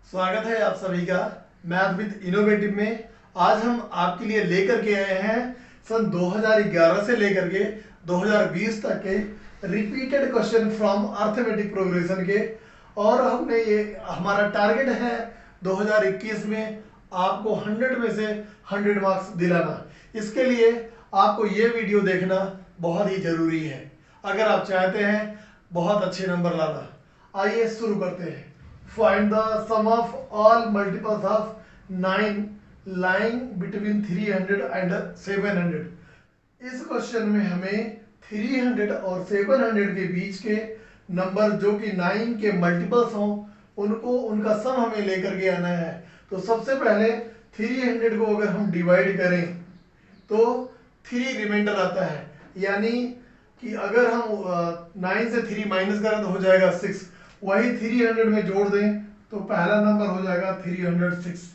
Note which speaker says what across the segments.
Speaker 1: स्वागत है आप सभी का मैथ विद इनोवेटिव में। आज हम आपके लिए लेकर के आए हैं सन 2011 से लेकर के 2020 तक के repeated question from arithmetic progression के। और हमने ये हमारा टारगेट है 2021 में आपको 100 में से 100 मार्क्स दिलाना। इसके लिए आपको ये वीडियो देखना बहुत ही जरूरी है अगर आप चाहते हैं बहुत अच्छे नंबर लाना। आइए शुरू करते हैं। Find the sum of all multiples of 9 lying between 300 and 700। इस क्वेश्चन में हमें 300 और 700 के बीच के नंबर जो कि 9 के मल्टीपल्स हों उनको उनका सम हमें लेकर के आना है। तो सबसे पहले 300 को अगर हम डिवाइड करें तो 3 रिमाइंडर आता है, यानी कि अगर हम 9 से 3 माइनस करें तो हो जाएगा 6, वही 300 में जोड़ दें तो पहला नंबर हो जाएगा 306।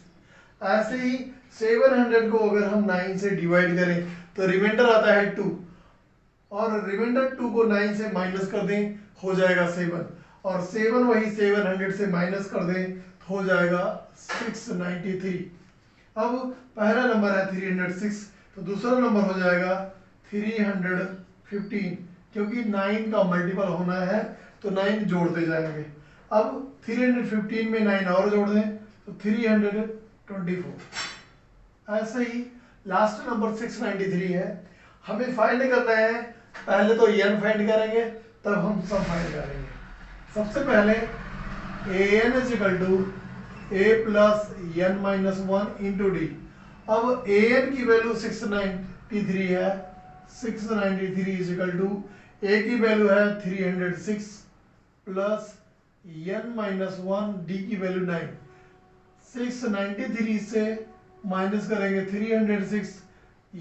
Speaker 1: ऐसे ही 700 को अगर हम 9 से डिवाइड करें तो रिमाइंडर आता है 2, और रिमाइंडर 2 को 9 से माइनस कर दें हो जाएगा 7, और 7 वही 700 से माइनस कर दें तो हो जाएगा 693। अब पहला नंबर है 306, तो दूसरा नंबर हो जाएगा 315, क्योंकि 9 का मल्टीपल होना है तो 9 जोड़ते जाएंगे। अब 315 में 9 और जोड़ दें तो 324। ऐसे ही लास्ट नंबर 693 है। हमें फाइंड करना है, पहले तो n फाइंड करेंगे तब हम सम फाइंड करेंगे। सबसे पहले an is equal to a plus n minus 1 into D. अब an की वैल्यू 693 है, 693 इज इक्वल टू a की वैल्यू है 306 प्लस n माइनस 1, डी की वैल्यू 9। 693 से माइनस करेंगे 306,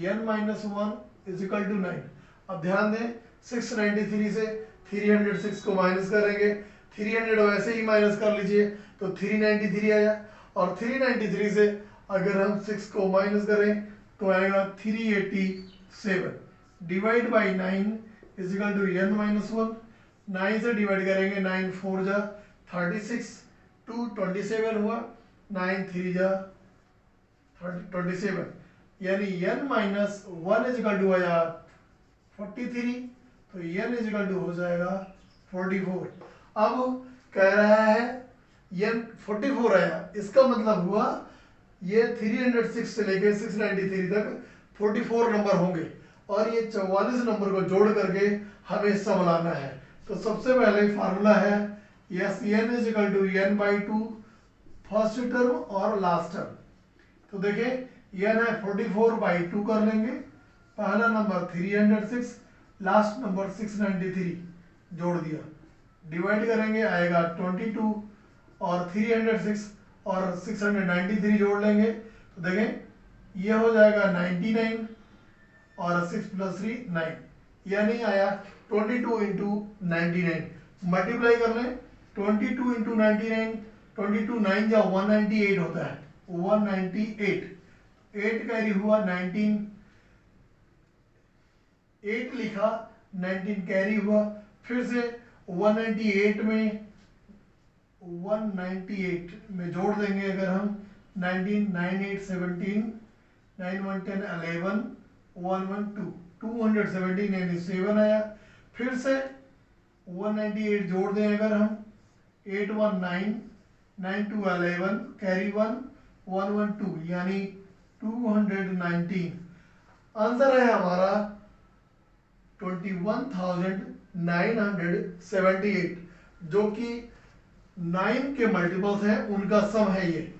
Speaker 1: n minus 1 is equal to 9। अब ध्यान दें 693 से 306 को माइनस करेंगे, 300 वैसे ही माइनस कर लीजिए तो 393 आया, और 393 से अगर हम 6 को माइनस करें तो आएगा 387। Divide by 9 is equal to n minus 1। 9 से डिवाइड करेंगे, 9 4 जा 36, 2 27 हुआ, 9 3 जा 27, यानी n minus 1 is equal to आया 43, तो n इज इक्वल टू हो जाएगा 44। अब कह रहा है n 44 आया, इसका मतलब हुआ ये 306 से लेके 693 तक 44 नंबर होंगे, और ये 44 नंबर को जोड़ करके हमें सम लाना है। तो सबसे पहले फार्मूला है S n is equal to n by 2 first term और लास्ट टर्म। तो देखें n है 44 बाई 2 कर लेंगे, पहला नंबर 306, लास्ट नंबर 693 जोड़ दिया, डिवाइड करेंगे आएगा 22, और 306 और 693 जोड़ लेंगे तो देखें ये हो जाएगा 99, और 6 प्लस 3 9, यानी आया 22 इंटू 99। मल्टीप्लाई कर लें 22 इंटू 99, 22 9 जा 198 होता है, 198, 8 कैरी हुआ 19, 8 लिखा 19 कैरी हुआ, फिर से 198 में जोड़ देंगे अगर हम 19 9 8 17 9 1 10 11 1 1 2 217 यानी 7 आया। फिर से 198 जोड़ दें अगर हम 8 1 9 9 2 11 कैरी 1 1 1 2 यानी 219। आंसर है हमारा 21,978, जो कि 9 के मल्टीपल्स हैं उनका सम है ये।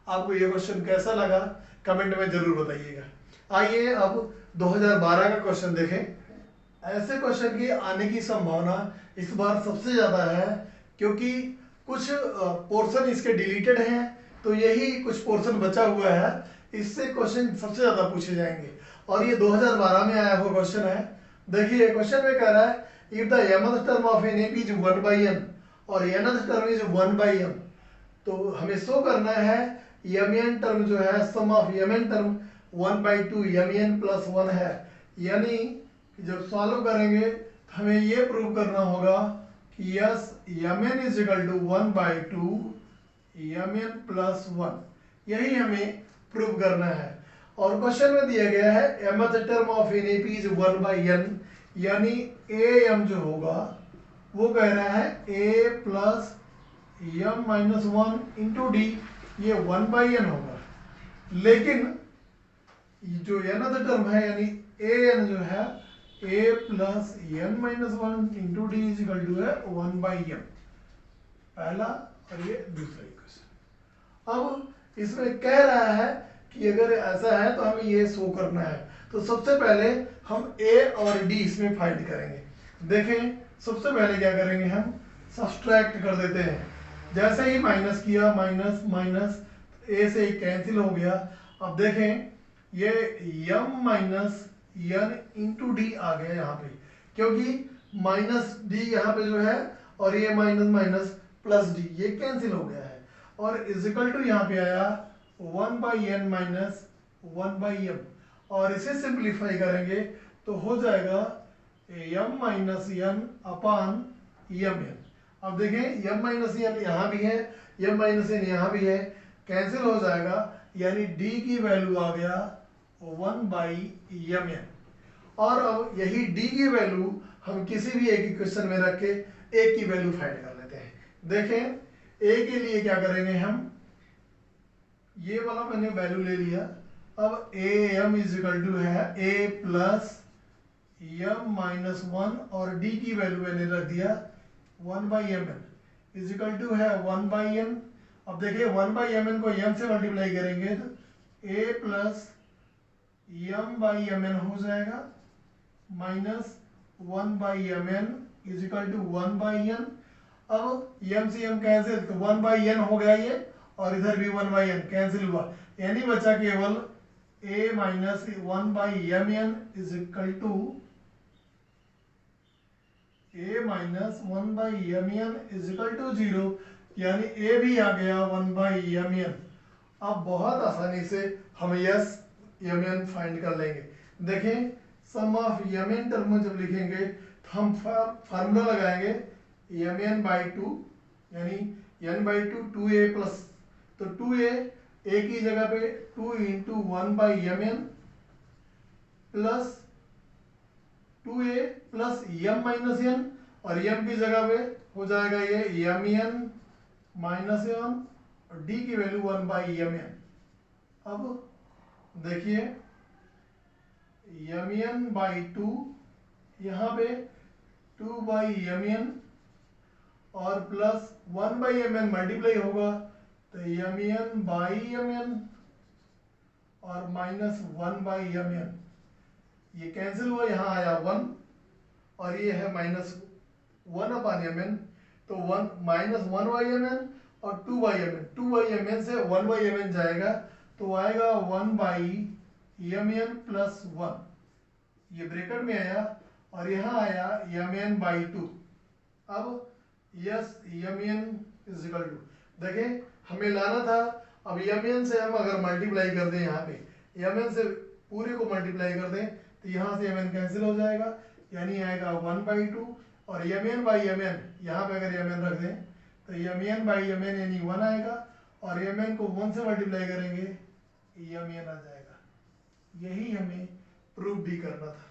Speaker 1: आपको ये क्वेश्चन कैसा लगा कमेंट में जरूर बताइएगा। आइए अब 2012 का क्वेश्चन देखें। ऐसे क्वेश्चन की आने की संभावना इस बार सबसे ज्यादा है, क्योंकि कुछ पोर्शन इसके डिलीटेड हैं, तो यही कुछ पोर्शन बचा हुआ है, इससे क्वेश्चन सबसे ज्यादा पूछे जाएंगे। और ये 2012 में आया हुआ क्वेश्चन है। देखिए क्वेश्चन में कह रहा है if the mth term of an AP is 1 by m और nth term is 1 by m, तो हमें शो करना है mn टर्म जो है sum of mn term 1 by 2 mn plus 1 है, यानी जब सॉल्व करेंगे तो हमें ये प्रूव करना होगा कि S mn is equal to 1 by 2 M N plus one, यही हमें प्रूव करना है। और क्वेश्चन में दिया गया है mth term of an A P is 1/n, यानी ए एम जो होगा वो कह रहा है a plus M minus one into D, ये 1/n होगा। लेकिन जो nth टर्म है यानी ए एन जो है a plus N minus one into D is equal to है 1/m, पहला और ये दूसरा इक्वेशन। अब इसमें कह रहा है कि अगर ऐसा है तो हमें ये शो करना है। तो सबसे पहले हम a और d इसमें फाइंड करेंगे। देखें सबसे पहले क्या करेंगे, हम सब्सट्रैक्ट कर देते हैं। जैसे ही माइनस किया, माइनस माइनस a से कैंसिल हो गया। अब देखें ये m minus n into d आ गया यहाँ पे, क्योंकि माइनस d यहाँ पे जो है और ये माइनस माइनस प्लस डी, ये कैंसिल हो गया है। और इजिकल टू यहाँ पे आया 1/n माइनस 1/m, और इसे सिंप्लीफाई करेंगे तो हो जाएगा m माइनस n अपान mn। अब देखें m माइनस n यहाँ भी है, m माइनस n यहाँ भी है, कैंसिल हो जाएगा, यानी d की वैल्यू आ गया 1/mn। और अब यही d की वैल्यू हम किसी भी एक इक्वेशन में रख के a की वैल्यू फाइंड कर लेते हैं। देखें a के लिए क्या करेंगे, हम ये वाला मैंने वैल्यू ले लिया। अब A M is equal to है a plus M minus one, और d की वैल्यू मैंने रख दिया 1/mn इज इक्वल टू है 1/n। अब देखिए 1/mn को m से मल्टीप्लाई करेंगे तो a प्लस m/mn हो जाएगा minus 1/mn is equal to 1/n। अब m से m कैंसिल तो 1/n हो गया ये, और इधर भी 1/n कैंसिल हुआ, यानी बचा केवल a minus 1/mn is equal to a minus 1/mn is equal to 0, यानी a भी आ गया 1/mn। अब बहुत आसानी से हम यस mn फाइंड कर लेंगे। देखें सम ऑफ mn टर्म जब लिखेंगे तो हम फार्मूला लगाएंगे mn/2, यानी n/2 2a प्लस, तो 2a a की जगह पे 2 into 1/mn plus 2a plus m minus n, और m की जगह पे हो जाएगा ये mn माइनस n, और d की वैल्यू 1/mn। अब देखिए mn/2 यहाँ पे 2/mn और प्लस 1/mn मल्टीप्लाई होगा तो mn/mn और माइनस 1/mn, ये कैंसिल हुआ, यहाँ आया 1 और ये है माइनस 1/mn, तो 1 माइनस 1/mn और 2/mn से 1/mn जाएगा तो आएगा 1/mn प्लस 1, ये ब्रैकेट में आया, और यहाँ आया mn/2। अब S mn is equal to, देखें हमें लाना था, अब mn से हम अगर मल्टीप्लाई कर दें, यहाँ पे mn से पूरे को मल्टीप्लाई कर दें तो यहाँ से mn कैंसिल हो जाएगा, यानी आएगा 1/2, और mn/mn यहाँ पे अगर mn रख दें तो mn/mn यानी 1 आएगा, और mn को 1 से मल्टीप्लाई करेंगे mn आ जाएगा। यही हमें प्रूफ भी करना था,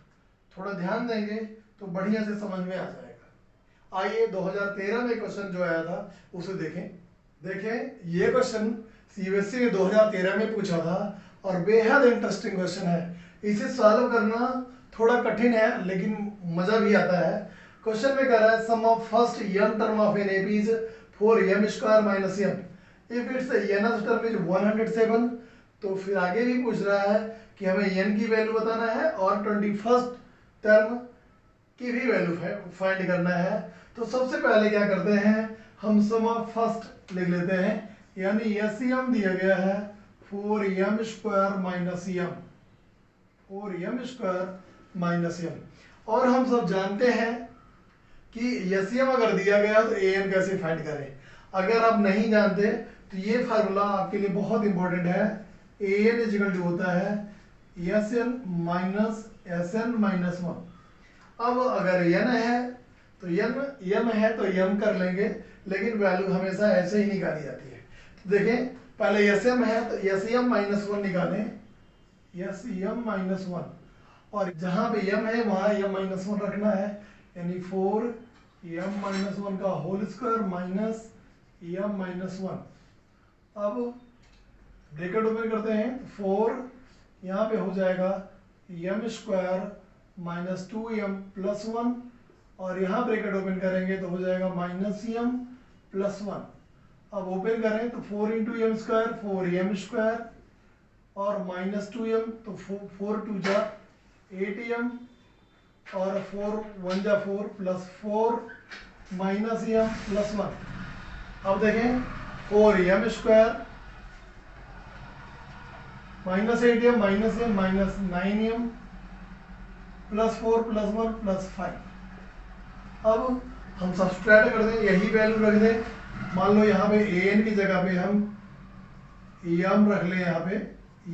Speaker 1: थोड़ा ध्यान देंगे तो बढ़िया से समझ में आ जाएगा। आइए 2013 में क्वेश्चन जो आया था उसे देखें। देखें ये क्वेश्चन सीबीएसई ने 2013 में पूछा था और बेहद इंटरेस्टिंग क्वेश्चन है। इसे सॉल्व करना थोड़ा कठिन है लेकिन मजा भी आता है। क्वेश्चन में कह रहा है sum of first m term of an AP is 4m² minus m, if it's nth term is 107। तो फिर आगे भी पूछ रहा है कि हमें n की वैल्यू बताना है और 21st टर्म की भी वैल्यू फाइंड करना है। तो सबसे पहले क्या करते हैं, हम सम ऑफ फर्स्ट लिख लेते हैं, यानी SCM दिया गया है 4m² minus m, 4m² minus m, और हम सब जानते हैं कि SCM अगर दिया गया तो an कैसे फाइंड करें। अगर आप नहीं जानते तो ये फार्मूला आपके लिए बहुत इंपॉर्टेंट है। an इजिकल टू होता है Sn माइनस Sn माइनस 1। अब अगर n है तो m है तो m कर लेंगे, लेकिन वैल्यू हमेशा ऐसे ही निकाली जाती है। देखें पहले एस एम है तो एस एम माइनस वन निकालें, एस एम माइनस वन, और जहां पे एम है वहां एम माइनस वन रखना है, यानी 4 एम माइनस वन का whole square minus M minus one. अब ब्रैकेट ओपन करते हैं, 4 यहाँ पे हो जाएगा M square minus 2m plus one, और यहाँ ब्रैकेट ओपन करेंगे तो हो जाएगा माइनस एम प्लस वन। अब ओपन करें तो 4 into M square 4m square, और माइनस 2m तो 4 2 जा 8m, और 4 1 जा 4 plus 4 minus M plus one. अब देखें 4m square minus 8m minus M minus 9m plus 4 plus 1 plus 5। अब हम सब्सट्रैक्ट कर दें, यही वैल्यू रख दें। मान लो यहाँ पे an की जगह पे हम m रख लें, यहाँ पे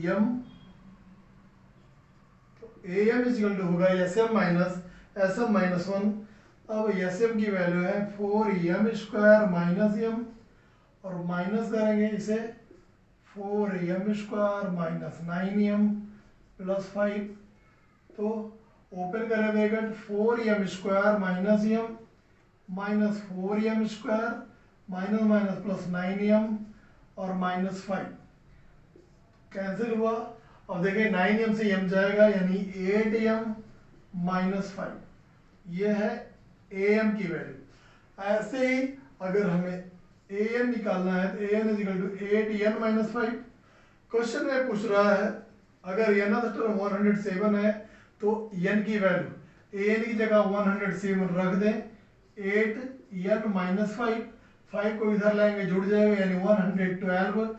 Speaker 1: m, तो am इज इक्वल टू होगा sm माइनस वन। अब sm की वैल्यू है 4m स्क्वायर माइनस m, और माइनस करेंगे इसे 4m square minus 9m plus 5। तो ओपन करें bracket 4m square minus m minus 4m square minus minus plus 9m और माइनस 5 कैंसिल हुआ। अब देखिए 9m से m जाएगा यानी 8m माइनस 5। ये है am की वैल्यू। ऐसे ही अगर हमें an निकालना है तो an is equal to 8n minus 5। Question में पूछ रहा है अगर nth टर्म 107 है तो n की वैल्यू an की जगह 107 रख दें, 8n माइनस 5 को इधर लाएंगे जुड़ जाएगा, यानी 112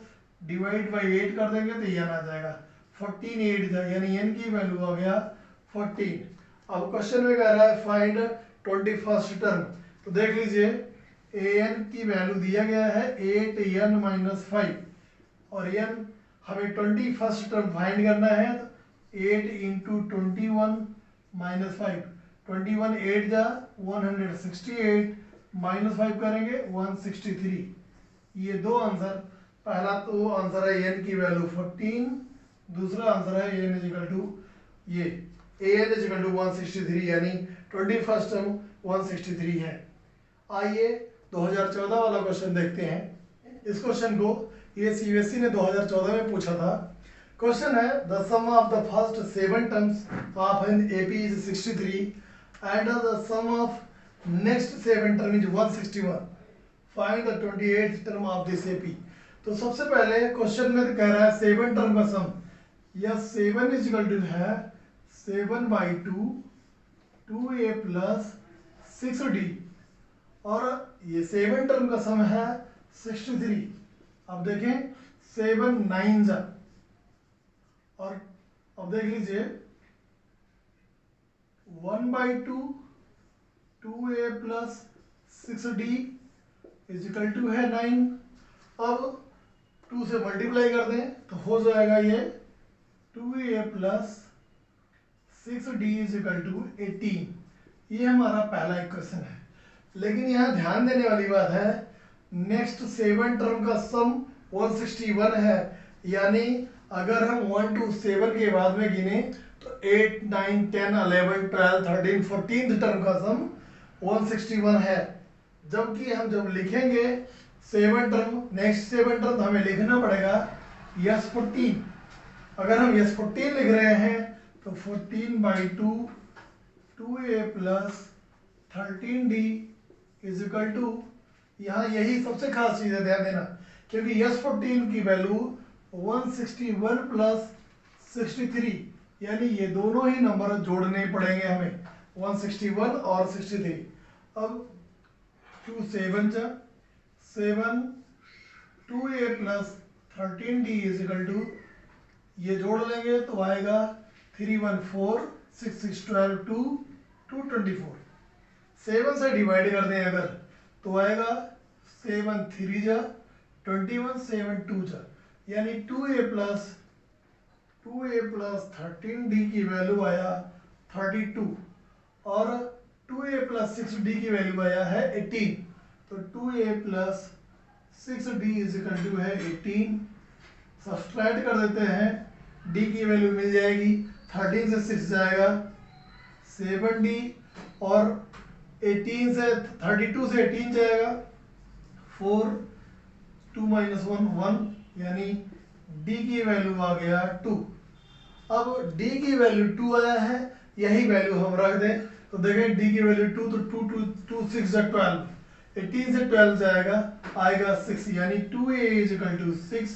Speaker 1: डिवाइड बाई 8 कर देंगे तो n आ जाएगा 14 8 यानी n की वैल्यू आ गया 14। अब क्वेश्चन में कह रहा है फाइंड 21st टर्म, तो देख लीजिए an की वैल्यू दिया गया है 8n माइनस 5, और n हमें 21st टर्म फाइंड करना है तो 8 इंटू 21 माइनस 5, 21 8 जा 168 माइनस 5 करेंगे 163। ये दो आंसर, पहला तो आंसर है n की वैल्यू 14, दूसरा आंसर है n इज इक्वल टू ये an इज इक्वल टू 163, यानी 21st टर्म 163 है। आइए 2014 वाला क्वेश्चन देखते हैं। इस क्वेश्चन को ये सीबीएसई ने 2014 में पूछा था। क्वेश्चन है the sum of the first 7 terms of an AP is 63 and the sum of next 7 term is 161, find the 28th term of this AP. तो सबसे पहले क्वेश्चन में कह रहा है 7 टर्म का सम, या 7 इज इक्वल टू है 7/2 2a प्लस 6d, और ये 7 टर्म का सम है 63। अब देखें 7 9 जा, और अब देख लीजिए 1/2 2a plus 6d is equal to है 9। अब 2 से मल्टीप्लाई कर दें तो हो जाएगा ये 2a plus 6d is equal to 18। ये हमारा पहला इक्वेशन है, लेकिन यहाँ ध्यान देने वाली बात है नेक्स्ट 7 टर्म का सम 161 है, यानी अगर हम 1 to 7 के बाद में गिने तो 8 9 10 11 12 13 14th टर्म का सम 161 है। जबकि हम जब लिखेंगे 7 टर्म नेक्स्ट 7 टर्म हमें लिखना पड़ेगा S14। अगर हम S14 लिख रहे हैं तो 14/2 2a plus 13d is equal to, यहाँ यही सबसे खास चीज है, ध्यान देना, क्योंकि S14 की वैल्यू 161 प्लस 63, यानी ये दोनों ही नंबर जोड़ने पड़ेंगे हमें 161 और 63। अब 2 7 जा 7 2a plus 13d is equal to, ये जोड़ लेंगे तो आएगा 3 1 4 6 6 12 2 224। 7 से डिवाइड कर दें अगर तो आएगा 7 3 जा 21 7 2 जा, यानी 2a प्लस 13d की वैल्यू आया 32, और 2a प्लस 6d की वैल्यू आया है 18। तो 2a plus 6d is equal to है 18। सब्सट्रैक्ट कर देते हैं, d की वैल्यू मिल जाएगी, 13 से 6 जाएगा 7d, और 18 से 32 से 18 जाएगा 4, 2 माइनस 1 1, यानी d की वैल्यू आ गया 2। अब d की वैल्यू 2 आया है, यही वैल्यू हम रख दें तो देखें d की वैल्यू 2, तो 2 6 जा 12, 18 से 12 जाएगा आएगा 6, यानी 2a इज इक्वल टू 6,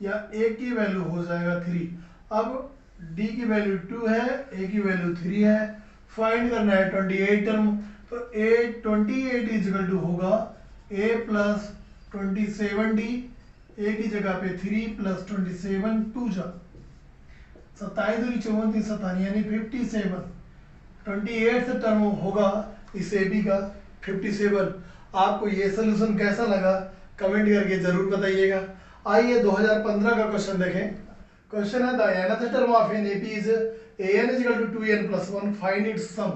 Speaker 1: या a की वैल्यू हो जाएगा 3। अब d की वैल्यू 2 है, a की वैल्यू 3 है, फाइंड करना है 28 टर्म, तो a 28 इज इक्वल टू होगा a प्लस 27d, a की जगह पे 3 प्लस 27 2 जा 27 दूरी 54 3 57, यानी 57। 28 से टर्म होगा इस ए बी का 57। आपको ये सोल्यूशन कैसा लगा कमेंट करके जरूर बताइएगा। आइए 2015 का क्वेश्चन देखें। क्वेश्चन है the nth term of an AP is an is equal to 2n plus 1, find its sum.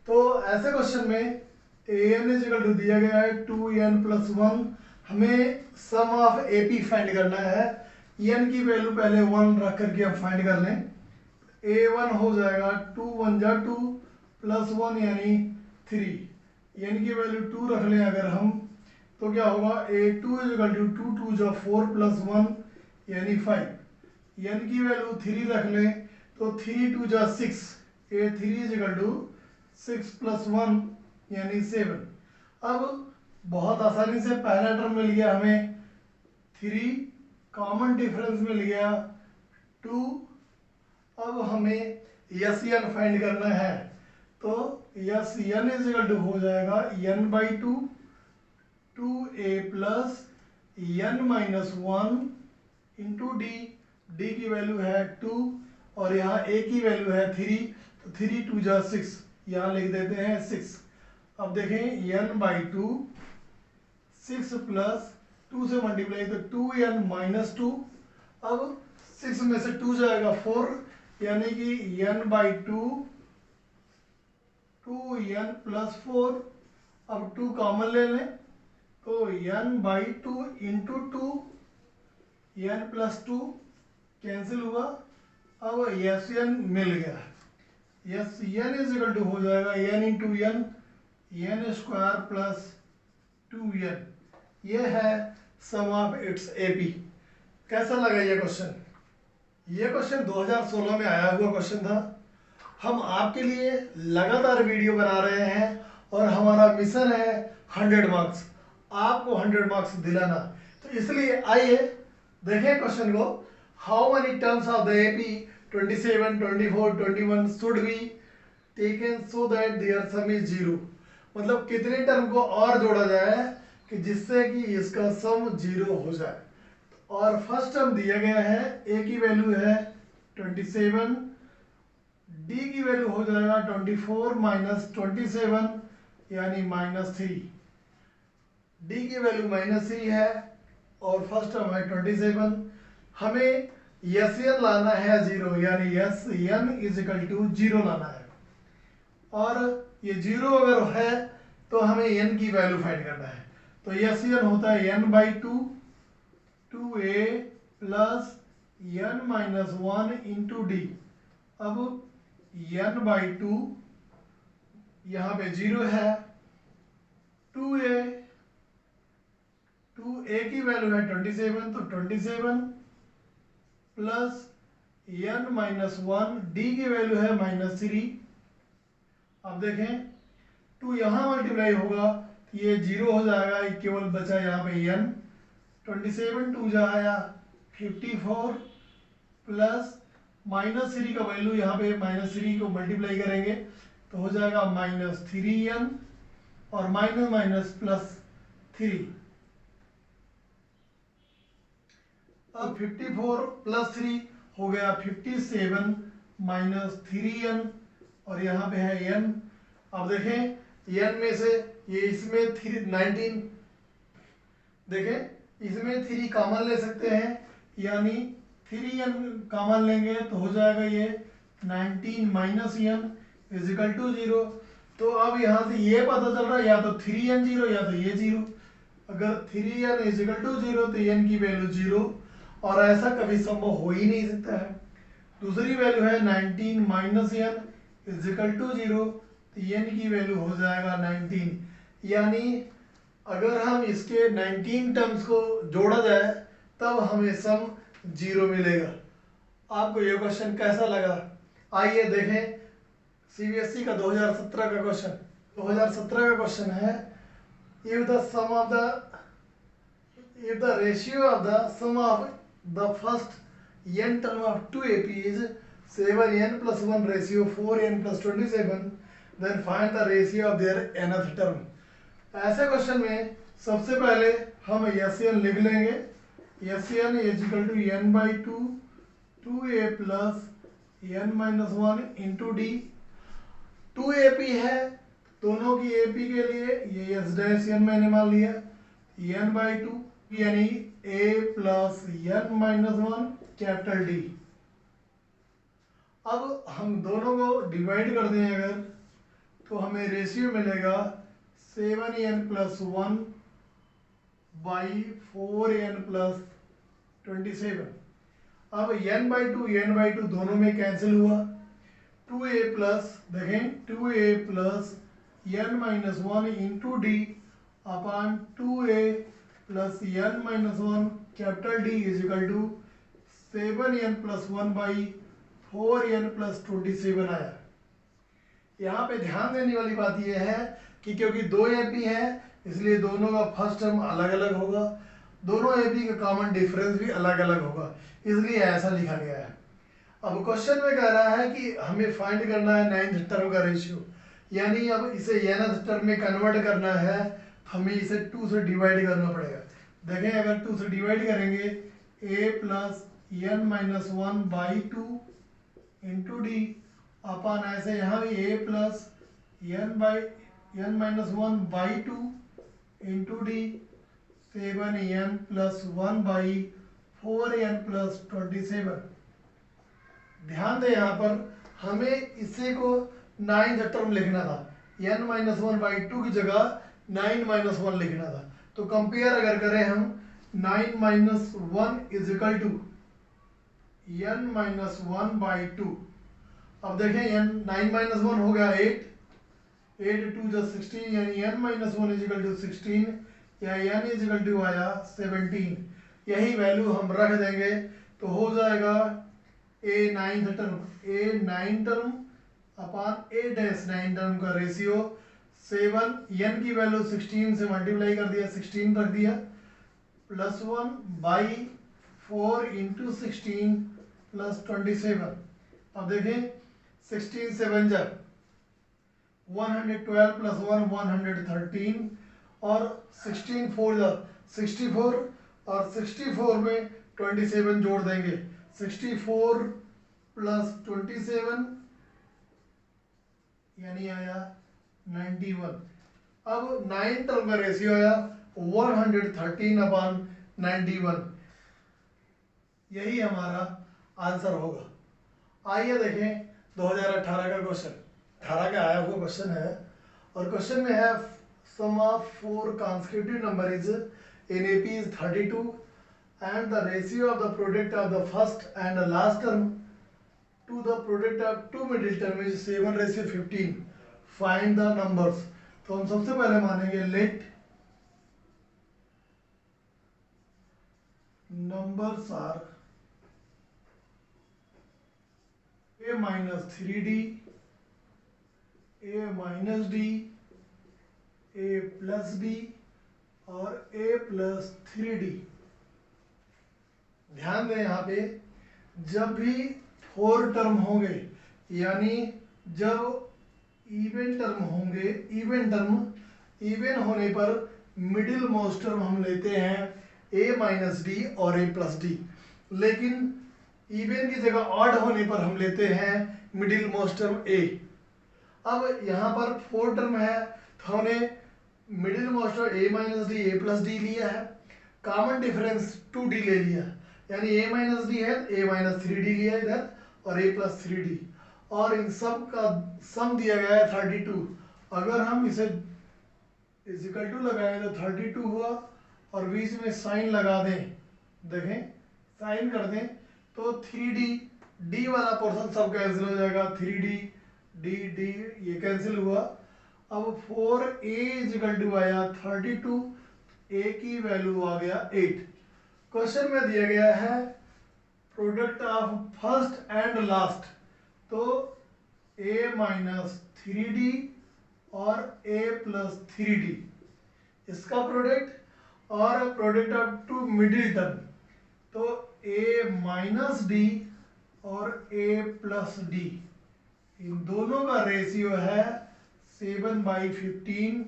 Speaker 1: तो ऐसे क्वेश्चन में an इज इक्वल टू दिया गया है 2n प्लस 1, हमें सम ऑफ एपी फाइंड करना है। n की वैल्यू पहले 1 रख करके हम फाइंड कर लें, a1 हो जाएगा 2 1 जा 2 प्लस 1 यानी 3, n की वैल्यू 2 रख लें अगर हम, तो क्या होगा a2 इज इक्वल टू 2 2 जा 4 प्लस 1 यानी 5, n की वैल्यू 3 रख लें तो 3 2 जा 6, a3 is equal to 6 plus 1 यानी 7। अब बहुत आसानी से पहला टर्म मिल गया हमें 3, कॉमन डिफरेंस मिल गया 2। अब हमें यस एन फाइंड करना है, तो S N is equal to हो जाएगा n by 2, 2a plus n minus 1 into D, D की वैल्यू है 2 और यहाँ a की वैल्यू है 3, तो 3 2 जा 6, यहाँ लिख देते हैं 6। अब देखें n बाई 2, 6 प्लस 2 से मल्टीप्लाई तो 2n माइनस 2, अब 6 में से 2 जाएगा 4, यानी कि n बाई 2 2n प्लस 4, अब 2 कॉमन ले लें तो n by 2 into 2, n plus 2 cancel हुआ, अब यस एन मिल गया। S N is equal to हो जाएगा n into n, n square plus 2n। ये है सम ऑफ इट्स एपी। कैसा लगा ये क्वेश्चन? ये क्वेश्चन 2016 में आया हुआ क्वेश्चन था। हम आपके लिए लगातार वीडियो बना रहे हैं और हमारा मिशन है 100 मार्क्स, आपको 100 मार्क्स दिलाना। तो इसलिए आइए देखें क्वेश्चन को। How many terms of the AP 27, 24, 21 should be taken so that their sum is 0। मतलब कितने टर्म को और जोड़ा जाए कि जिससे कि इसका सम 0 हो जाए। और फर्स्ट टर्म दिया गया है, a की वैल्यू है 27, d की वैल्यू हो जाएगा 24 माइनस 27 यानी -3, d की वैल्यू -3 है और फर्स्ट टर्म है 27। हमें यस एन लाना है 0, यानी S N is equal to 0 लाना है। और ये 0 अगर है तो हमें n की वैल्यू फाइंड करना है। तो यस एन होता है n by 2, 2a plus n minus 1 into D. अब n बाई 2 यहाँ पे 0 है, 2a की वैल्यू है 27, तो 27 प्लस n माइनस 1, d की वैल्यू है -3। अब देखें 2 यहाँ मल्टीप्लाई होगा ये 0 हो जाएगा, केवल बचा यहाँ पे n। 27 2 जा आया 54 प्लस -3 का वैल्यू यहाँ पे -3 को मल्टीप्लाई करेंगे तो हो जाएगा -3n और माइनस माइनस प्लस 3। अब 54 प्लस 3 हो गया 57 माइनस 3n और यहाँ पे है n। अब देखें n में से ये इसमें 19, देखें इसमें 3 कॉमन ले सकते हैं, यानी 3n कॉमन लेंगे तो हो जाएगा ये 19 minus n is equal to 0। तो अब यहाँ से ये पता चल रहा है या तो 3n 0 या तो ये 0। अगर 3n इज इक्वल टू 0 तो n की वैल्यू 0, और ऐसा कभी संभव हो ही नहीं सकता है। दूसरी वैल्यू है 19 minus n is equal to 0, तो n की वैल्यू हो जाएगा 19। यानी अगर हम इसके 19 टर्म्स को जोड़ा जाए तब हमें सम 0 मिलेगा। आपको ये क्वेश्चन कैसा लगा? आइए देखें सीबीएसई का 2017 का क्वेश्चन। 2017 का क्वेश्चन है, if the sum of the if the ratio of the sum of the first n term of two AP is 7n plus 1 ratio 4n plus 27, then find the ratio of their nth term। ऐसे question में सबसे पहले हम SN लिख लेंगे। SN is equal to n by 2 2a plus n minus 1 into d। 2AP है, दोनों की AP के लिए ये s डैश n मैंने मान लिया, n by 2 यानी a plus n minus 1 capital D। अब हम दोनों को डिवाइड कर दें अगर, तो हमें रेशियो मिलेगा 7n plus 1 by 4n plus 27। अब n बाई टू दोनों में कैंसिल हुआ, 2a प्लस देखें 2a plus n minus 1 into D upon 2a plus n minus 1 capital D is equal to 7n plus 1 by 4n plus 27 आया। यहाँ पे ध्यान देने वाली बात यह है कि क्योंकि दो AP है इसलिए दोनों का फर्स्ट टर्म अलग अलग होगा, दोनों AP का कॉमन डिफरेंस भी अलग अलग होगा, इसलिए ऐसा लिखा गया है। अब क्वेश्चन में कह रहा है कि हमें फाइंड करना है नाइन्थ टर्म का रेशियो, यानी अब इसे nth टर्म में कन्वर्ट करना है, हमें इसे 2 से डिवाइड करना पड़ेगा। देखें अगर 2 से डिवाइड करेंगे a plus n minus 1 by 2 into d अपन ऐसे यहाँ भी a plus n minus 1 by 2 into d 7n plus 1 by 4n plus 27। ध्यान दें यहाँ पर हमें इसे को 9th टर्म लिखना था, n माइनस 1 बाई 2 की जगह 9 माइनस 1 लिखना था। तो कंपेयर अगर करें हम 9 minus 1 is equal to n minus 1 by 2। अब देखें n 9 माइनस 1 हो गया 8, 8 2 जो 16 यानी n minus 1 is equal to 16 या n इज इक्वल टू आया 17। यही वैल्यू हम रख देंगे तो हो जाएगा a 9th term, a 9 term upon a dash 9 term का रेशियो 7, n की वैल्यू 16 से मल्टीप्लाई कर दिया, 16 रख दिया, प्लस 1 बाई 4 इंटू 16 प्लस 27। अब देखें 16 7 जा 112 प्लस 1 113 और 16 4 जा 64 और 64 में 27 जोड़ देंगे, 64 प्लस 27 यानी आया 91। अब 9 टर्म का रेशियो आया 113 अपॉन 91, यही हमारा आंसर होगा। आइए देखें 2018 का क्वेश्चन, 18 का आया हुआ क्वेश्चन है और क्वेश्चन में है sum of 4 consecutive number is in AP is 32 and the ratio of the product of the first and the last term to the product of two middle term is 7:15। find the numbers। तो हम सबसे पहले मानेंगे let numbers are a minus 3d, a minus d, a plus d और a plus 3d। ध्यान दें यहाँ पे जब भी 4 टर्म होंगे यानी जब इवन टर्म होंगे, इवन होने पर मिडिल मोस्ट टर्म हम लेते हैं a माइनस डी और a प्लस डी, लेकिन इवन की जगह ऑड होने पर हम लेते हैं मिडिल मोस्ट टर्म a। अब यहाँ पर 4 टर्म है तो हमने middle most term a minus D a plus D लिया है, कॉमन डिफरेंस 2d ले लिया, यानी a माइनस डी है a माइनस 3d लिया इधर और a प्लस 3d, और इन सब का सम दिया गया है 32। अगर हम इसे इज इक्वल टू लगाएं तो 32 हुआ और बीच में साइन लगा दें, देखें साइन कर दें तो 3D डी वाला पोर्शन सब कैंसिल हो जाएगा, 3D डी डी ये कैंसिल हुआ। अब 4a इजिकल टू आया 32, a की वैल्यू आ गया 8। क्वेश्चन में दिया गया है product of first and last, तो a माइनस 3D और a प्लस 3D इसका प्रोडक्ट, और product of two middle term, तो a माइनस डी और a प्लस डी, इन दोनों का रेशियो है 7/15।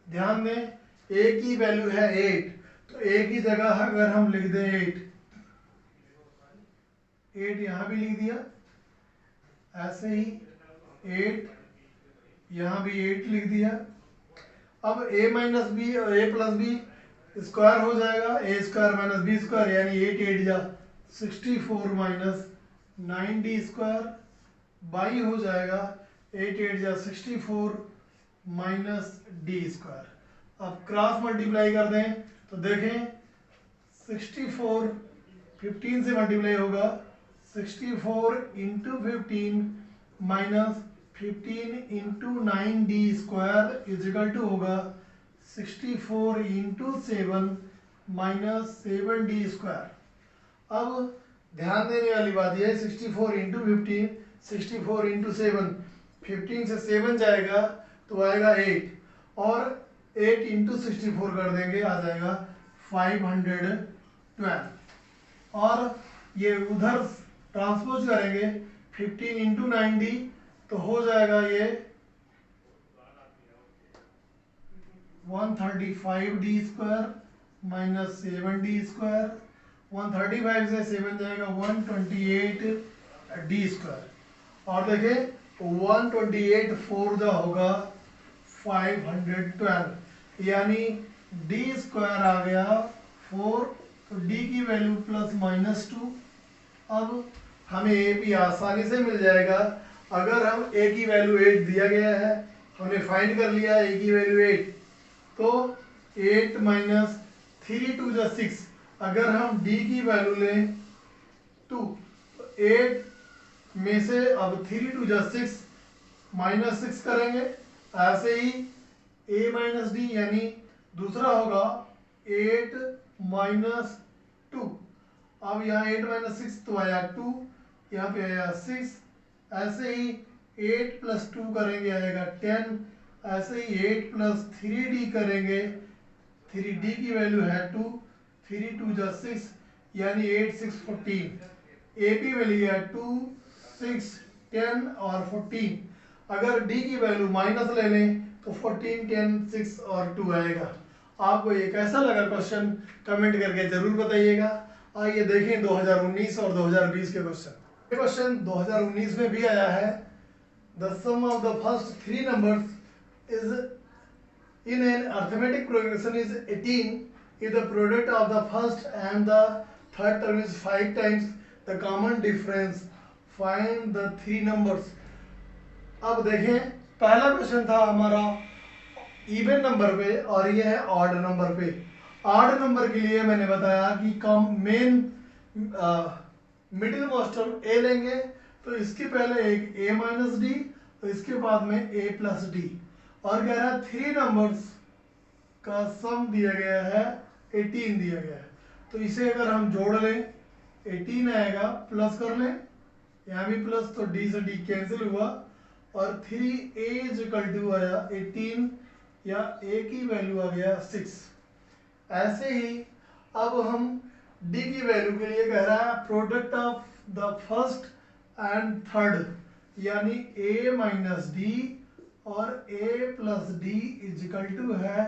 Speaker 1: ध्यान दें a की वैल्यू है 8, तो a की जगह अगर हम लिख दें 8 यहां भी लिख दिया, ऐसे ही 8 यहां भी 8 लिख दिया। अब a माइनस बी और a प्लस बी स्क्वायर हो जाएगा, a square minus B square यानी 8 8 जा 64 माइनस 9d स्क्वायर बाई हो जाएगा 8 8 जा 64 माइनस डी स्क्वायर। अब क्रॉस मल्टीप्लाई कर दें तो देखें 64 15 से मल्टीप्लाई होगा, 64 into 15 minus 15 into 9d square is equal to होगा 64 इंटू 7 माइनस 7d स्क्वायर। अब ध्यान देने वाली बात यह है 64 इंटू 15, 64 इंटू 7, 15 से 7 जाएगा तो आएगा 8, और 8 इंटू 64 कर देंगे आ जाएगा 512, और ये उधर ट्रांसपोज करेंगे 15 इंटू 9d तो हो जाएगा ये 135d square minus 7d square, 135 से 7 जाएगा 128d स्क्वायर, और देखें 128 4 जा होगा 512, यानी d स्क्वायर आ गया 4, तो d की वैल्यू प्लस माइनस 2। अब हमें a भी आसानी से मिल जाएगा, अगर हम a की वैल्यू 8 दिया गया है, हमने फाइंड कर लिया a की वैल्यू 8, तो 8 माइनस 3 2 जा 6, अगर हम d की वैल्यू लें 2, तो 8 में से अब 3 2 जा 6 माइनस 6 करेंगे, ऐसे ही a माइनस डी यानी दूसरा होगा 8 माइनस 2। अब यहाँ 8 माइनस 6 तो आया 2, यहाँ पे आया 6, ऐसे ही 8 प्लस 2 करेंगे आएगा 10, ऐसे ही 8 प्लस 3d करेंगे, 3d की वैल्यू है 2, 3 2 जा 6 यानी 8 6 14, a की वैल्यू है 2 6 10 और 14, अगर d की वैल्यू माइनस ले लें तो 14 10 6 और 2 आएगा। आपको ये कैसा लगा क्वेश्चन कमेंट करके जरूर बताइएगा। आइए देखें 2019 और 2020 के क्वेश्चन। क्वेश्चन 2019 में भी आया है, the sum of the first 3 numbers is in an arithmetic progression is 18 if the product of the first and the third term is 5 times the common difference, find the 3 numbers। अब देखें पहला question था हमारा even number पे और ये है odd number पे। ऑड नंबर के लिए मैंने बताया कि कम मेन मिडिल मोस्ट टर्म ए लेंगे, तो इसके पहले एक a माइनस डी, तो इसके बाद में a प्लस डी, और कह रहा है 3 नंबर्स का सम दिया गया है 18 दिया गया है, तो इसे अगर हम जोड़ लें 18 आएगा, प्लस कर लें यहाँ भी प्लस, तो d से d कैंसिल हुआ और 3a इक्वल टू आया 18 या a की वैल्यू आ गया 6। ऐसे ही अब हम d की वैल्यू के लिए कह रहा है product of the first and third, यानी a माइनस डी और a plus D is equal to है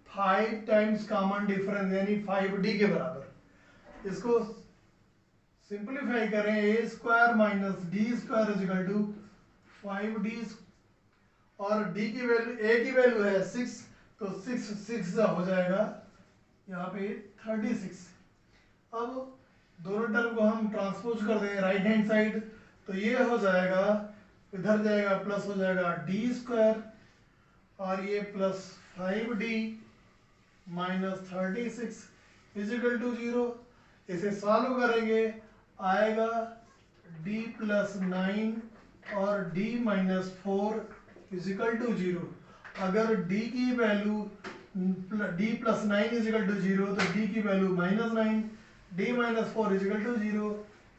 Speaker 1: 5 टाइम्स कॉमन डिफरेंस यानी 5d के बराबर। इसको सिंपलीफाई करें a square minus D square is equal to 5d, और d की वैल्यू a की वैल्यू है 6, तो 6 6 हो जाएगा यहाँ पे 36। अब दोनों टर्म को हम ट्रांसपोज कर दें राइट हैंड साइड, तो ये हो जाएगा, इधर जाएगा प्लस हो जाएगा डी स्क्वायर और ये plus 5d minus 36, is equal to 0। इसे सॉल्व करेंगे, आएगा d प्लस 9 और d minus 4 is equal to 0। अगर d की value d plus 9 is equal to 0 तो d की value -9, d minus 4 is equal to 0,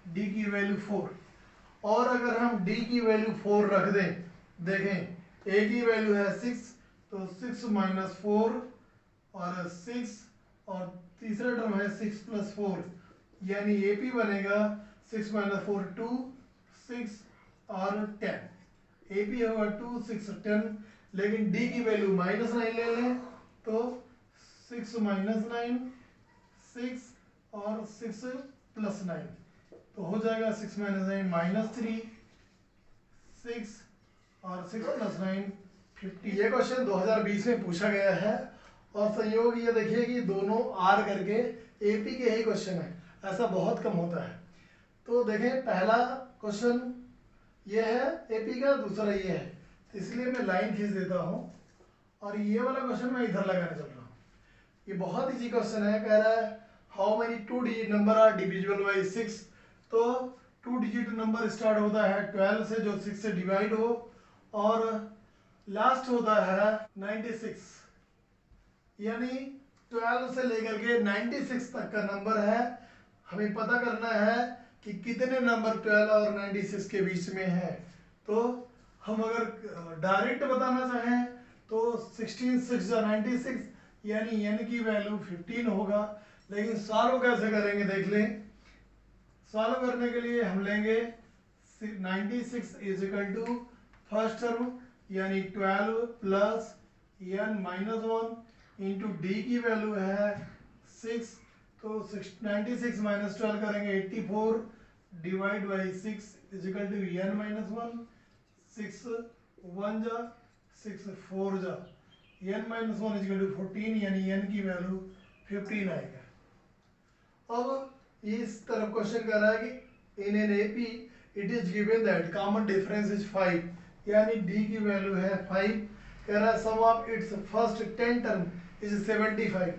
Speaker 1: d की वैल्यू 4। और अगर हम d की वैल्यू 4 रख दें, देखें a की वैल्यू है 6, तो 6 माइनस 4 और 6 और तीसरा टर्म है 6 प्लस 4, यानी AP बनेगा 6 माइनस 4 2, 6 और 10। AP होगा 2, 6 और 10। लेकिन D की वैल्यू -9 ले लें तो 6 माइनस 9, 6 और 6 प्लस 9, तो हो जाएगा 6 माइनस 9 -3, 6 और 6 प्लस 9 50। ये क्वेश्चन 2020 में पूछा गया है और संयोग ये देखिए कि दोनों आर करके AP के ही क्वेश्चन है, ऐसा बहुत कम होता है। तो देखें पहला क्वेश्चन ये है AP का, दूसरा ये है, तो इसलिए मैं लाइन खींच देता हूँ और ये वाला क्वेश्चन मैं इधर लगाने चल रहा हूँ। ये बहुत इजी क्वेश्चन है, कह रहा है how many 2 digit number are divisible by 6। तो 2 डिजिट नंबर स्टार्ट होता है 12 से, जो 6 से डिवाइड हो, और लास्ट होता है 96, यानी 12 से लेकर के 96 तक का नंबर है। हमें पता करना है कि कितने नंबर 12 और 96 के बीच में है। तो हम अगर डायरेक्ट बताना चाहें तो 16 6 या 96, यानी n की वैल्यू 15 होगा। लेकिन सॉल्व कैसे करेंगे देख लें। सॉल्व करने के लिए हम लेंगे 96 is equal to first term यानी 12 plus n minus 1 into D की वैल्यू है 6, तो 96 माइनस 12 करेंगे 84 divide by 6 is equal to n minus 1, 6 1 जा 6 4 जा, n minus 1 is equal to 14, यानी n की वैल्यू 15 आएगा। अब इस तरफ क्वेश्चन कर रहा है कि in an AP it is given that common difference is 5, यानी d की वैल्यू है 5। कह रहा है sum of it's first 10 term is 75,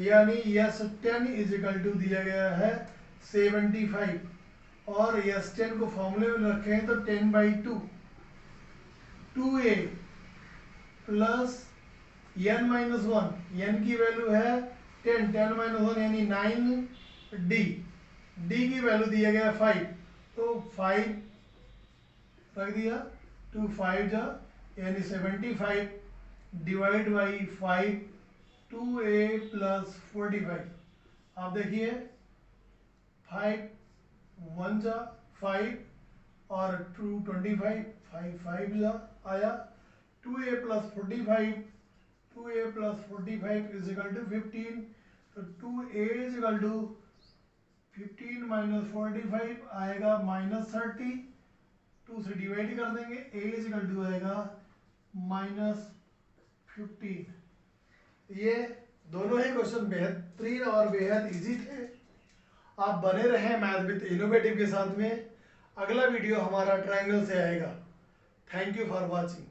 Speaker 1: यानी यस 10 इज इक्वल टू दिया गया है 75, और यस 10 को फॉर्मूले में रखें तो 10/2 2a plus n minus 1, n की वैल्यू है 10, 10 माइनस 1 यानी 9d, d की वैल्यू दिया गया 5, तो 5 रख दिया, 2 5 जा यानी 75 डिवाइड बाई 5, 2a प्लस 45। आप देखिए 5 1 जा 5 और 2 25, 5 5 जा आया, 2a plus 45, 2a plus 45 is equal to 15, तो 2a is equal to 15 minus 45 आएगा -30, 2 से डिवाइड कर देंगे, a इज इक्वल टू आएगा -15। ये दोनों ही क्वेश्चन बेहतरीन और बेहद इजी थे। आप बने रहें मैथ विद इनोवेटिव के साथ में। अगला वीडियो हमारा ट्रायंगल से आएगा। Thank you for watching.